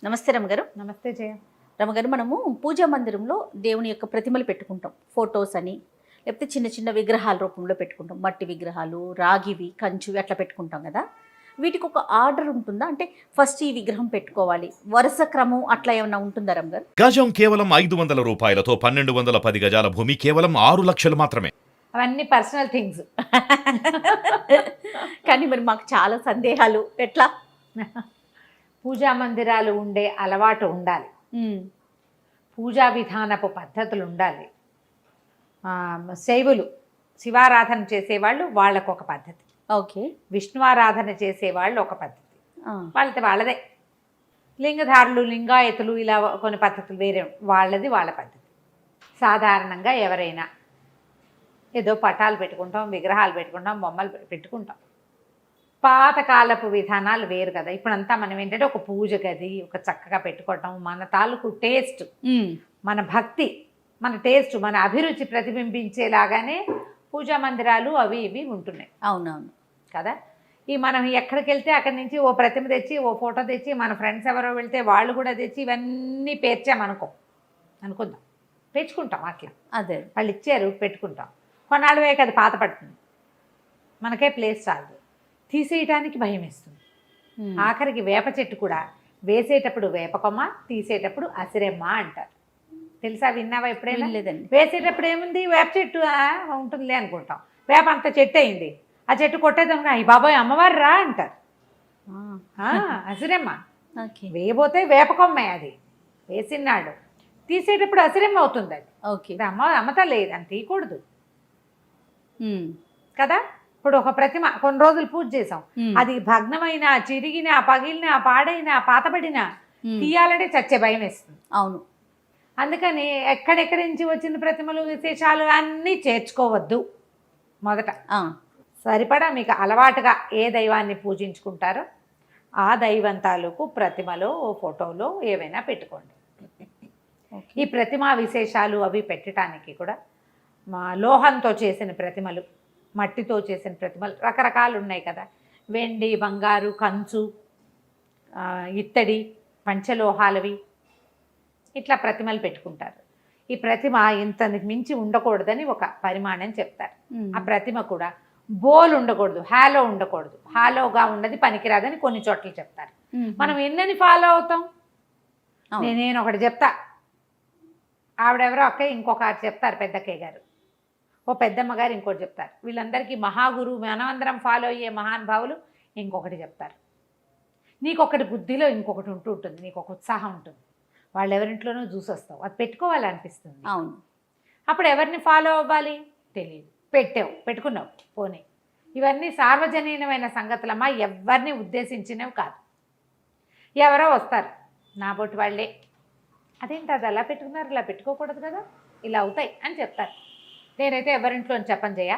నమస్తే రమగారు. నమస్తే జయ. రమగారు, మనము పూజా మందిరంలో దేవుని యొక్క ప్రతిమలు పెట్టుకుంటాం, ఫొటోస్ అని, లేకపోతే చిన్న చిన్న విగ్రహాల రూపంలో పెట్టుకుంటాం. మట్టి విగ్రహాలు, రాగివి, కంచువి అట్లా పెట్టుకుంటాం కదా. వీటికి ఒక ఆర్డర్ ఉంటుందా? అంటే ఫస్ట్ ఈ విగ్రహం పెట్టుకోవాలి, వరుస క్రమం అట్లా ఏమైనా ఉంటుందా రమగారు? గజం కేవలం 500 రూపాయలతో 1210 గజాల భూమి కేవలం 6 లక్షలు మాత్రమే. అవన్నీ పర్సనల్ థింగ్స్. కానీ మరి మాకు చాలా సందేహాలు. ఎట్లా? పూజా మందిరాలు ఉండే అలవాటు ఉండాలి, పూజా విధానపు పద్ధతులు ఉండాలి. శైవులు శివారాధన చేసేవాళ్ళు వాళ్ళకు ఒక పద్ధతి, ఓకే, విష్ణువారాధన చేసేవాళ్ళు ఒక పద్ధతి, వాళ్ళదే. లింగధారులు, లింగాయతులు ఇలా కొన్ని పద్ధతులు వేరే, వాళ్ళది వాళ్ళ పద్ధతి. సాధారణంగా ఎవరైనా ఏదో పటాలు పెట్టుకుంటాం, విగ్రహాలు పెట్టుకుంటాం, బొమ్మలు పెట్టుకుంటాం. పాతకాలపు విధానాలు వేరు కదా. ఇప్పుడంతా మనం ఏంటంటే ఒక పూజ గది ఒక చక్కగా పెట్టుకోవటం, మన తాలూకు టేస్ట్, మన భక్తి, మన టేస్ట్, మన అభిరుచి ప్రతిబింబించేలాగానే పూజా మందిరాలు అవి ఇవి ఉంటున్నాయి. అవునవును కదా. ఈ మనం ఎక్కడికి వెళ్తే అక్కడి నుంచి ఓ ప్రతిమ తెచ్చి, ఓ ఫోటో తెచ్చి, మన ఫ్రెండ్స్ ఎవరో వెళ్తే వాళ్ళు కూడా తెచ్చి ఇవన్నీ అనుకుందాం, పెంచుకుంటాం. అట్లా అదే వాళ్ళు ఇచ్చారు పెట్టుకుంటాం. కొన్నాళ్ళు వేయక అది పాత పడుతుంది, మనకే ప్లేస్ చాలదు, తీసేయటానికి భయం వేస్తుంది. ఆఖరికి వేప చెట్టు కూడా వేసేటప్పుడు వేపకొమ్మ, తీసేటప్పుడు అసిరెమ్మ అంటారు. తెలుసా, విన్నావా ఎప్పుడైనా? లేదండి. వేసేటప్పుడు ఏముంది, వేప చెట్టు ఉంటుందిలే అనుకుంటాం. వేప అంత చెట్టు అయింది, ఆ చెట్టు కొట్టేదాం, అయ్యి బాబోయ్ అమ్మవారు రా అంటారు. అసిరెమ్మ. వేయబోతే వేపకొమ్మే, అది వేసినాడు, తీసేటప్పుడు అసిరెమ్మ అవుతుంది. అది ఓకే, అమ్మతా లేదు అని తీయకూడదు కదా. ఇప్పుడు ఒక ప్రతిమ కొన్ని రోజులు పూజ చేసాం, అది భగ్నమైన, చిరిగిన, పగిలిన, పాడైన, పాతబడిన తీయాలంటే చచ్చే భయం వేస్తుంది. అవును. అందుకని ఎక్కడెక్కడి నుంచి వచ్చిన ప్రతిమలు, విశేషాలు అన్నీ చేర్చుకోవద్దు. మొదట సరిపడా మీకు అలవాటుగా ఏ దైవాన్ని పూజించుకుంటారో ఆ దైవం తాలూకు ప్రతిమలో, ఫోటోలో ఏవైనా పెట్టుకోండి. ఈ ప్రతిమా విశేషాలు అవి పెట్టడానికి కూడా లోహంతో చేసిన ప్రతిమలు, మట్టితో చేసిన ప్రతిమలు రకరకాలు ఉన్నాయి కదా. వెండి, బంగారు, కంచు, ఇత్తడి, పంచలోహాలవి ఇట్లా ప్రతిమలు పెట్టుకుంటారు. ఈ ప్రతిమ ఇంతకు మించి ఉండకూడదని ఒక పరిమాణం చెప్తారు. ఆ ప్రతిమ కూడా బోల్ ఉండకూడదు, హాలో ఉండకూడదు. హాలోగా ఉన్నది పనికిరాదని కొన్ని చోట్ల చెప్తారు. మనం ఎన్నని ఫాలో అవుతాం? నేను ఒకటి చెప్తా, ఆవిడెవరో అక్కయ్య ఇంకొక చెప్తారు, పెద్దక్కయ్య గారు, ఓ పెద్దమ్మ గారు ఇంకోటి చెప్తారు. వీళ్ళందరికీ మహాగురువు, మనమందరం ఫాలో అయ్యే మహానుభావులు ఇంకొకటి చెప్తారు. నీకొకటి బుద్ధిలో ఇంకొకటి ఉంటుంది, నీకు ఒక ఉత్సాహం ఉంటుంది, వాళ్ళు ఎవరింట్లోనో చూసి వస్తావు, అది పెట్టుకోవాలనిపిస్తుంది. అవును. అప్పుడు ఎవరిని ఫాలో అవ్వాలి తెలియదు, పెట్టుకున్నావు పోనీ. ఇవన్నీ సార్వజనీనమైన సంగతులమ్మా, ఎవరిని ఉద్దేశించినవి కాదు. ఎవరో వస్తారు, నా బొట్టు వాళ్ళే, అదేంటి అది అలా పెట్టుకున్నారు, ఇలా పెట్టుకోకూడదు కదా, ఇలా అవుతాయి అని చెప్తారు. నేనైతే ఎవరింట్లో చెప్పను జయ,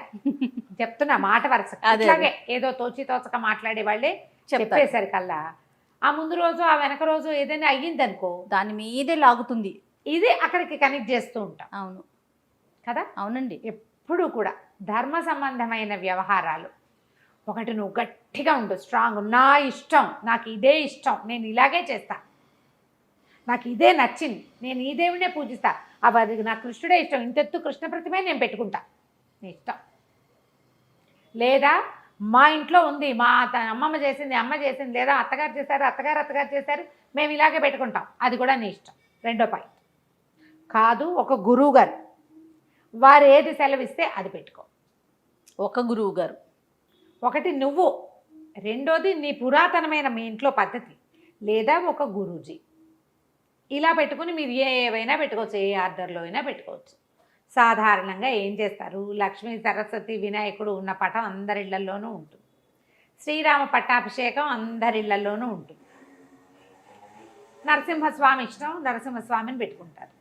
చెప్తున్నా మాట వరుస. అలాగే ఏదో తోచక మాట్లాడే వాళ్ళే చెప్పేసరికల్లా ఆ ముందు రోజు, ఆ వెనక రోజు ఏదైనా అయ్యిందనుకో, దాని మీదే లాగుతుంది, ఇది అక్కడికి కనెక్ట్ చేస్తూ ఉంటాం. అవును కదా. అవునండి. ఎప్పుడు కూడా ధర్మ సంబంధమైన వ్యవహారాలు ఒకటి నువ్వు గట్టిగా ఉండు, స్ట్రాంగ్, నా ఇష్టం, నాకు ఇదే ఇష్టం, నేను ఇలాగే చేస్తా, నాకు ఇదే నచ్చింది, నేను ఈ దేవుడినే పూజిస్తా, అది నాకు కృష్ణుడే ఇష్టం, ఇంతెత్తు కృష్ణ ప్రతిమే నేను పెట్టుకుంటా, నీ ఇష్టం. లేదా మా ఇంట్లో ఉంది, మా అమ్మమ్మ చేసింది, అమ్మ చేసింది, లేదా అత్తగారు చేశారు, మేము ఇలాగే పెట్టుకుంటాం, అది కూడా నీ ఇష్టం. రెండో పాయింట్ కాదు, ఒక గురువు గారు వారు ఏది సెలవిస్తే అది పెట్టుకో. ఒక గురువు గారు ఒకటి నువ్వు, రెండోది నీ పురాతనమైన మీ ఇంట్లో పద్ధతి, లేదా ఒక గురూజీ, ఇలా పెట్టుకుని మీరు ఏవైనా పెట్టుకోవచ్చు, ఏ ఆర్డర్లో అయినా పెట్టుకోవచ్చు. సాధారణంగా ఏం చేస్తారు, లక్ష్మీ, సరస్వతి, వినాయకుడు ఉన్న పటం అందరిళ్లలోనూ ఉంటుంది, శ్రీరామ పట్టాభిషేకం అందరిళ్లలోనూ ఉంటుంది, నరసింహస్వామి ఇష్టం, నరసింహస్వామిని పెట్టుకుంటారు,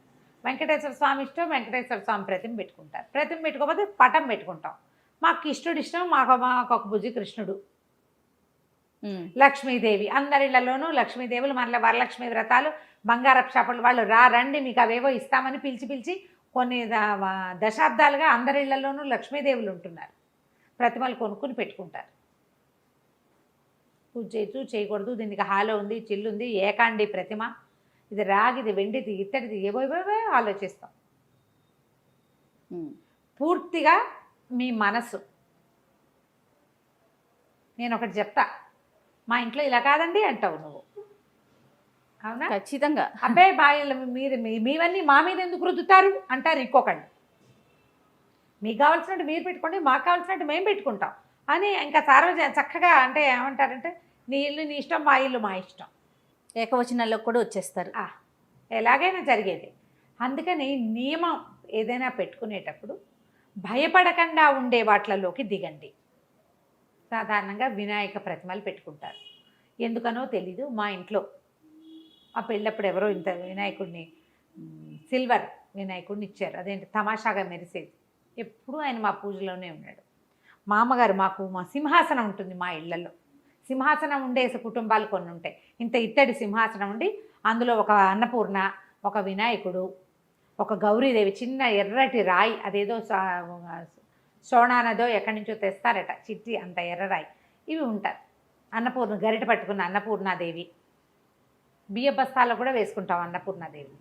వెంకటేశ్వర స్వామి ఇష్టం, వెంకటేశ్వర స్వామి ప్రతిమ పెట్టుకుంటారు. ప్రతిమ పెట్టుకోకపోతే పటం పెట్టుకుంటాం. మాకు కృష్ణుడు ఇష్టం, మాకు ఒక బుజ్జి కృష్ణుడు. లక్ష్మీదేవి అందరిళ్లలోనూ లక్ష్మీదేవులు, మళ్ళీ వరలక్ష్మి వ్రతాలు, బంగారపు షాపుల వాళ్ళు రండి మీకు అవేవో ఇస్తామని పిలిచి కొన్ని దశాబ్దాలుగా అందరిళ్లలోనూ లక్ష్మీదేవులు ఉంటున్నారు. ప్రతిమలు కొనుక్కుని పెట్టుకుంటారు. పూజ చేయొచ్చు చేయకూడదు, దీనికి హాలో ఉంది, చిల్లు ఉంది, ఏకాండి ప్రతిమ, ఇది రాగిది, వెండిది, ఇత్తడిది, ఏవో ఆలోచిస్తాం. పూర్తిగా మీ మనసు. నేను ఒకటి చెప్తా, మా ఇంట్లో ఇలా కాదండి అంటావు నువ్వు, అవునా? ఖచ్చితంగా. అబ్బాయి బాయిలు మీరు మీవన్నీ మా మీద ఎందుకు రుద్దుతారు అంటారు ఇంకొకళ్ళు. మీకు కావాల్సినట్టు మీరు పెట్టుకోండి, మాకు కావాల్సినట్టు మేము పెట్టుకుంటాం అని ఇంకా చక్కగా అంటే ఏమంటారంటే, నీ ఇల్లు నీ ఇష్టం, మా ఇల్లు మా ఇష్టం, ఏకవచనాల్లో కూడా వచ్చేస్తారు. ఎలాగైనా జరిగేది. అందుకని నియమం ఏదైనా పెట్టుకునేటప్పుడు భయపడకుండా ఉండే వాటిలలోకి దిగండి. సాధారణంగా వినాయక ప్రతిమలు పెట్టుకుంటారు, ఎందుకనో తెలీదు. మా ఇంట్లో ఆ పెళ్ళప్పుడు ఎవరో ఇంత వినాయకుడిని సిల్వర్ వినాయకుడిని ఇచ్చారు, అదేంటి తమాషాగా మెరిసేది. ఎప్పుడూ ఆయన మా పూజలోనే ఉన్నాడు. మా అమ్మగారు మా సింహాసనం ఉంటుంది మా ఇళ్లలో. సింహాసనం ఉండేసి కుటుంబాలు కొన్ని ఉంటాయి. ఇంత ఇత్తడి సింహాసనం ఉండి అందులో ఒక అన్నపూర్ణ, ఒక వినాయకుడు, ఒక గౌరీదేవి, చిన్న ఎర్రటి రాయి, అదేదో సోనానదో ఎక్కడి నుంచో తెస్తారట, చిట్టి అంత ఎర్రరాయి, ఇవి ఉంటారు. అన్నపూర్ణ గరిట పట్టుకున్న అన్నపూర్ణాదేవి, బియ్య బస్తాల్లో కూడా వేసుకుంటాం అన్నపూర్ణాదేవి.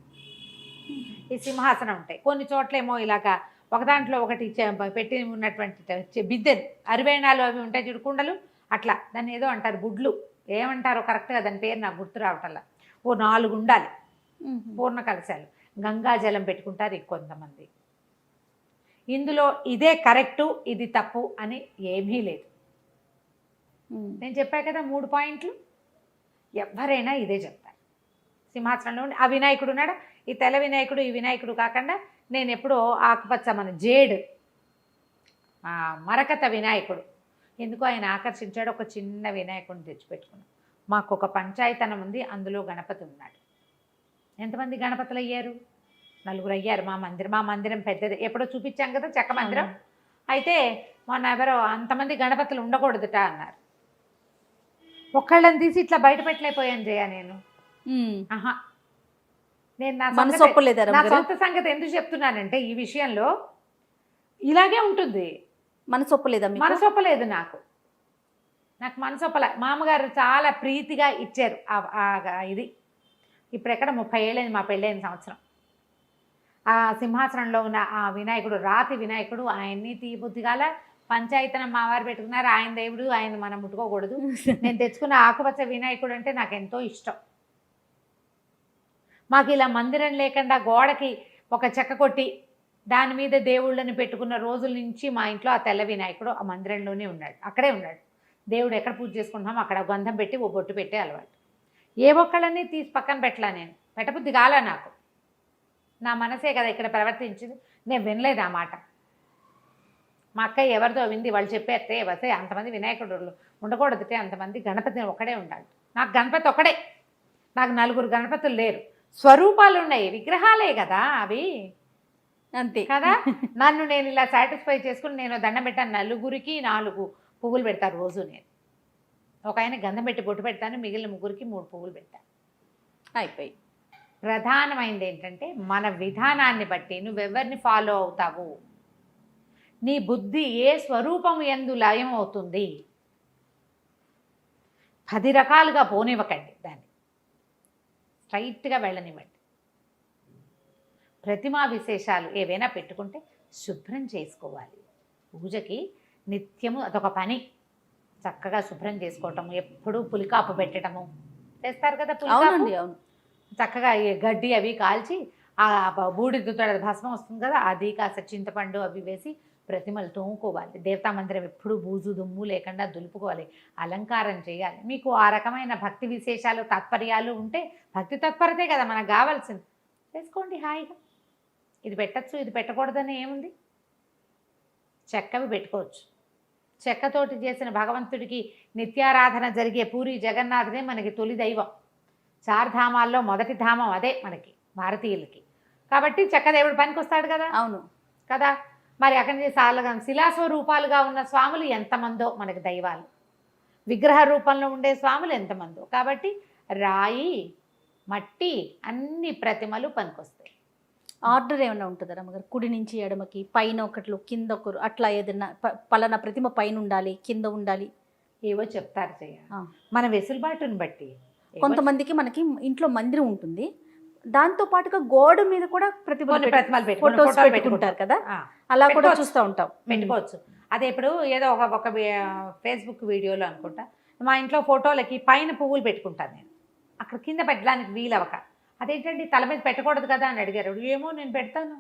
ఈ సింహాసనం ఉంటాయి. కొన్ని చోట్లేమో ఇలాగా ఒక దాంట్లో ఒకటి పెట్టి ఉన్నటువంటి బిద్దెలు, అరివేణాలు అవి ఉంటాయి చూడు, కుండలు, అట్లా దాన్ని ఏదో అంటారు, గుడ్లు ఏమంటారో కరెక్ట్గా దాని పేరు నాకు గుర్తు రావటంలా. ఓ 4 ఉండాలి పూర్ణ కలశాలు. గంగాజలం పెట్టుకుంటారు కొంతమంది. ఇందులో ఇదే కరెక్టు ఇది తప్పు అని ఏమీ లేదు. నేను చెప్పా కదా 3 పాయింట్లు, ఎవరైనా ఇదే చెప్తారు. సింహాసనంలో ఆ వినాయకుడు ఉన్నాడా, ఈ తెల్ల వినాయకుడు ఈ వినాయకుడు కాకుండా నేను ఎప్పుడో ఆకుపచ్చ మన జేడు మరకత వినాయకుడు, ఎందుకో ఆయన ఆకర్షించాడు, ఒక చిన్న వినాయకుడిని తెచ్చిపెట్టుకున్నాం. మాకు ఒక పంచాయతనం ఉంది, అందులో గణపతి ఉన్నాడు. ఎంతమంది గణపతులు అయ్యారు? 4 అయ్యారు. మా మందిరం పెద్దది, ఎప్పుడో చూపించాం కదా చెక్క మందిరం. అయితే మొన్న ఎవరో అంతమంది గణపతులు ఉండకూడదుట అన్నారు. ఒక్కళ్ళని తీసి ఇట్లా బయట పెట్టలేకపోయాను జయ నేను. ఆహా, నేను నా సొంత సంగతి ఎందుకు చెప్తున్నానంటే, ఈ విషయంలో ఇలాగే ఉంటుంది. మనసొప్పలేదు నాకు మనసొప్పలే. మామగారు చాలా ప్రీతిగా ఇచ్చారు ఇది. ఇప్పుడు ఎక్కడ 30 ఏళ్ళైంది మా పెళ్ళైన సంవత్సరం. ఆ సింహాసనంలో ఉన్న ఆ వినాయకుడు, రాతి వినాయకుడు, ఆయన్ని తీబుద్ధిగాల పంచాయతనం మావారు పెట్టుకున్నారు. ఆయన దేవుడు, ఆయన మనం ముట్టుకోకూడదు. నేను తెచ్చుకున్న ఆకుపచ్చ వినాయకుడు అంటే నాకు ఎంతో ఇష్టం. మాకు ఇలా మందిరం లేకుండా గోడకి ఒక చెక్క కొట్టి దాని మీద దేవుళ్ళని పెట్టుకున్న రోజుల నుంచి మా ఇంట్లో ఆ తెల్ల వినాయకుడు ఆ మందిరంలోనే ఉన్నాడు, అక్కడే ఉన్నాడు. దేవుడు ఎక్కడ పూజ చేసుకుంటున్నామో అక్కడ గంధం పెట్టి ఓ బొట్టు పెట్టే అలవాటు. ఏ ఒక్కళ్ళని తీసి పక్కన పెట్టలా, నేను పెట్టబుద్ధి కాలా. నాకు నా మనసే కదా ఇక్కడ ప్రవర్తించింది, నేను వినలేదు ఆ మాట. మా అక్కయ్య ఎవరితో వింది, వాళ్ళు చెప్పేస్తే వస్తే అంతమంది వినాయకుడు ఉండకూడదుటే, అంతమంది గణపతి ఒక్కడే ఉండాలి. నాకు గణపతి ఒక్కడే, నాకు 4 గణపతులు లేరు. స్వరూపాలు ఉన్నాయి, విగ్రహాలే కదా అవి, అంతే కదా. నన్ను నేను ఇలా సాటిస్ఫై చేసుకుని నేను దండం పెట్టాను. 4 పువ్వులు పెడతారు రోజు. నేను ఒక ఆయన గంధం పెట్టి బొట్టు పెడతాను, మిగిలిన 3 పువ్వులు పెడతాను, అయిపోయి. ప్రధానమైనది ఏంటంటే, మన విధానాన్ని బట్టి నువ్వెవరిని ఫాలో అవుతావు, నీ బుద్ధి ఏ స్వరూపము యందు లయం అవుతుంది. 10 రకాలుగా పోనివ్వకండి, దాన్ని స్ట్రైట్గా వెళ్ళనివ్వండి. ప్రతిమా విశేషాలు ఏవైనా పెట్టుకుంటే శుభ్రం చేసుకోవాలి. పూజకి నిత్యము అదొక పని, చక్కగా శుభ్రం చేసుకోవటము, ఎప్పుడూ పులికాపు పెట్టడము చేస్తారు కదా. పులికాపు చక్కగా గడ్డి అవి కాల్చి ఆ బూడిదతో భస్మం వస్తుంది కదా, అది కాస్త చింతపండు అవి వేసి ప్రతిమలు తోముకోవాలి. దేవతా మందిరం ఎప్పుడూ బూజు దుమ్ము లేకుండా దులుపుకోవాలి, అలంకారం చేయాలి. మీకు ఆ రకమైన భక్తి విశేషాలు తాత్పర్యాలు ఉంటే, భక్తి తత్పరతే కదా మనకు కావాల్సింది, చేసుకోండి హాయిగా. ఇది పెట్టచ్చు ఇది పెట్టకూడదని ఏముంది, చెక్కవి పెట్టుకోవచ్చు. చెక్కతోటి చేసిన భగవంతుడికి నిత్యారాధన జరిగే పూరి జగన్నాథుడే మనకి తొలి దైవం. 4 ధామాల్లో మొదటి ధామం అదే మనకి భారతీయులకి. కాబట్టి చెక్కదేవుడు పనికి వస్తాడు కదా. అవును కదా. మరి అక్కడి శిలాస్వరూపాలుగా ఉన్న స్వాములు ఎంతమందో మనకి దైవాలు, విగ్రహ రూపంలో ఉండే స్వాములు ఎంతమందో. కాబట్టి రాయి, మట్టి, అన్ని ప్రతిమలు పనికొస్తాయి. ఆర్డర్ ఏమైనా ఉంటుందా రమ్మగారు? కుడి నుంచి ఎడమకి, పైన ఒకట్లు కింద ఒకరు, అట్లా ఏదైనా పలానా ప్రతిమ పైన ఉండాలి కింద ఉండాలి ఏవో చెప్తారు చేయాలి. ఆ. మన వెసులుబాటుని బట్టి కొంతమందికి మనకి ఇంట్లో మందిరం ఉంటుంది, దాంతో పాటుగా గోడ మీద కూడా కొన్ని ప్రతిమలు పెట్టుకొని ఫోటోస్ ఫోటోలు పెట్టుకుంటారు కదా, ఆ, అలా కూడా పెట్టుకోవచ్చు. చూస్తూ ఉంటాం. పెట్టుకోవచ్చు. అదే ఇప్పుడు ఏదో ఒక ఫేస్బుక్ వీడియోలో అనుకుంటా, మా ఇంట్లో ఫోటోలకి పైన పువ్వులు పెట్టుకుంటాను నేను, అక్కడ కింద పెట్టడానికి వీలవక, అదేంటండి తల మీద పెట్టకూడదు కదా అని అడిగారు. ఏమో నేను పెడతాను.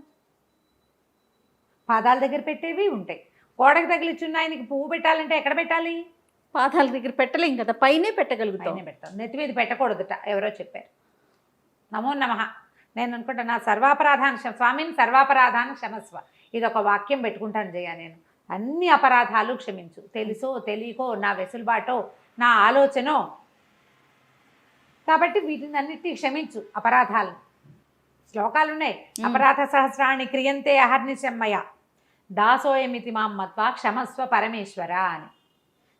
పాదాల దగ్గర పెట్టేవి ఉంటాయి. గోడకు తగిలిచున్న ఆయనకి పువ్వు పెట్టాలంటే ఎక్కడ పెట్టాలి? పాదాల దగ్గర పెట్టలేం కదా, పైనే పెట్టగలుగుతాం. పైన పెడతాం. నెత్తి మీద పెట్టకూడదుట ఎవరో చెప్పారు. నమో నమః. నేను అనుకుంటా నా సర్వాపరాధాన్ని స్వామిని సర్వాపరాధాన్ని క్షమస్వ, ఇది ఒక వాక్యం పెట్టుకుంటాను జయ. నేను అన్ని అపరాధాలు క్షమించు, తెలుసో తెలియకో, నా వెసులుబాటో నా ఆలోచనో, కాబట్టి వీటిని అన్నిటినీ క్షమించు అపరాధాలను. శ్లోకాలు ఉన్నాయి. అపరాధ సహస్రాన్ని క్రియంతే అహర్నిశమ్మయ దాసోయమితి మాం మత్వా క్షమస్వ పరమేశ్వర అని.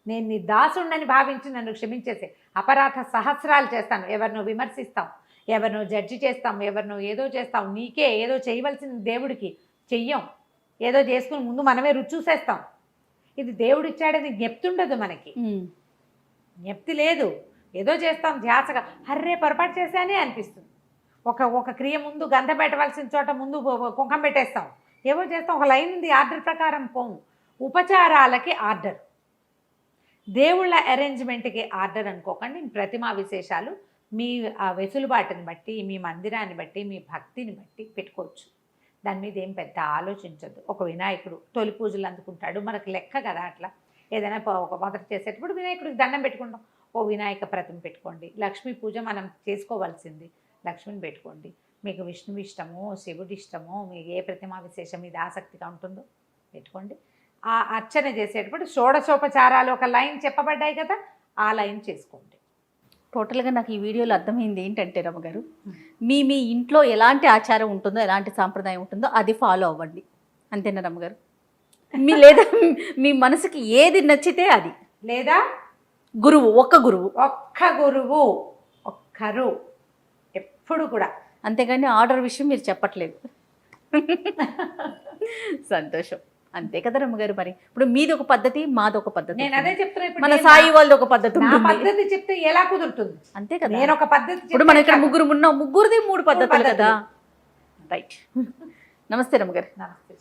నేను నీ దాసుండని భావించి నన్ను క్షమించేసే. అపరాధ సహస్రాలు చేస్తాను. ఎవరినో విమర్శిస్తాం, ఎవరినో జడ్జి చేస్తాం, ఎవరినో ఏదో చేస్తాం. నీకే ఏదో చేయవలసిన దేవుడికి చెయ్యం, ఏదో చేసుకుని ముందు మనమే రుచి చూసేస్తాం. ఇది దేవుడు ఇచ్చాడని జ్ఞప్తి ఉండదు మనకి, జ్ఞప్తి లేదు. ఏదో చేస్తాం ధ్యాసగా, హర్రే పొరపాటు చేశానే అనిపిస్తుంది. ఒక క్రియ ముందు గంధ పెట్టవలసిన చోట ముందు కుంకం పెట్టేస్తాం, ఏవో చేస్తాం. ఒక లైన్ ఉంది, ఆర్డర్ ప్రకారం పోము. ఉపచారాలకి ఆర్డర్, దేవుళ్ళ అరేంజ్మెంట్కి ఆర్డర్ అనుకోకండి. ప్రతిమా విశేషాలు మీ ఆ వెసులుబాటుని బట్టి, మీ మందిరాన్ని బట్టి, మీ భక్తిని బట్టి పెట్టుకోవచ్చు. దాని మీద ఏం పెద్ద ఆలోచించద్దు. ఒక వినాయకుడు తొలి పూజలు అందుకుంటాడు, మనకు లెక్క కదా. అట్లా ఏదైనా ఒక మొదట చేసేటప్పుడు వినాయకుడికి దండం పెట్టుకుంటాం. ఓ వినాయక ప్రతిమ పెట్టుకోండి. లక్ష్మీ పూజ మనం చేసుకోవాల్సింది, లక్ష్మిని పెట్టుకోండి. మీకు విష్ణువు ఇష్టమో, శివుడి ఇష్టమో, మీకు ఏ ప్రతిమా విశేషం మీద ఆసక్తిగా ఉంటుందో పెట్టుకోండి. ఆ అర్చన చేసేటప్పుడు షోడశోపచారాలు ఒక లైన్ చెప్పబడ్డాయి కదా, ఆ లైన్ చేసుకోండి. టోటల్గా నాకు ఈ వీడియోలో అర్థమైంది ఏంటంటే రమ్మగారు, మీ ఇంట్లో ఎలాంటి ఆచారం ఉంటుందో, ఎలాంటి సాంప్రదాయం ఉంటుందో అది ఫాలో అవ్వండి, అంతేనా రమ్మగారు? లేదా మీ మనసుకి ఏది నచ్చితే అది, లేదా గురువు ఒక్క గురువు ఒక్కరు ఎప్పుడు కూడా, అంతేగాని ఆర్డర్ విషయం మీరు చెప్పట్లేదు. సంతోషం. అంతే కదా రమ్మగారు. మరి ఇప్పుడు మీది ఒక పద్ధతి, మాది ఒక పద్ధతి. నేను అదే చెప్తున్నా. ఇప్పుడు మన సాయి వాళ్ళది ఒక పద్ధతి నా ఉంటుంది. పద్ధతి చెప్తే ఎలా కుదురుతుంది? అంతే కదా. నేను ఒక పద్ధతి ఇప్పుడు మనం ఇక్కడ ముగ్గురు ఉన్నాం, ముగ్గురిది 3 పద్ధతులు కదా. రైట్. నమస్తే రమ్మగారు. నమస్తే.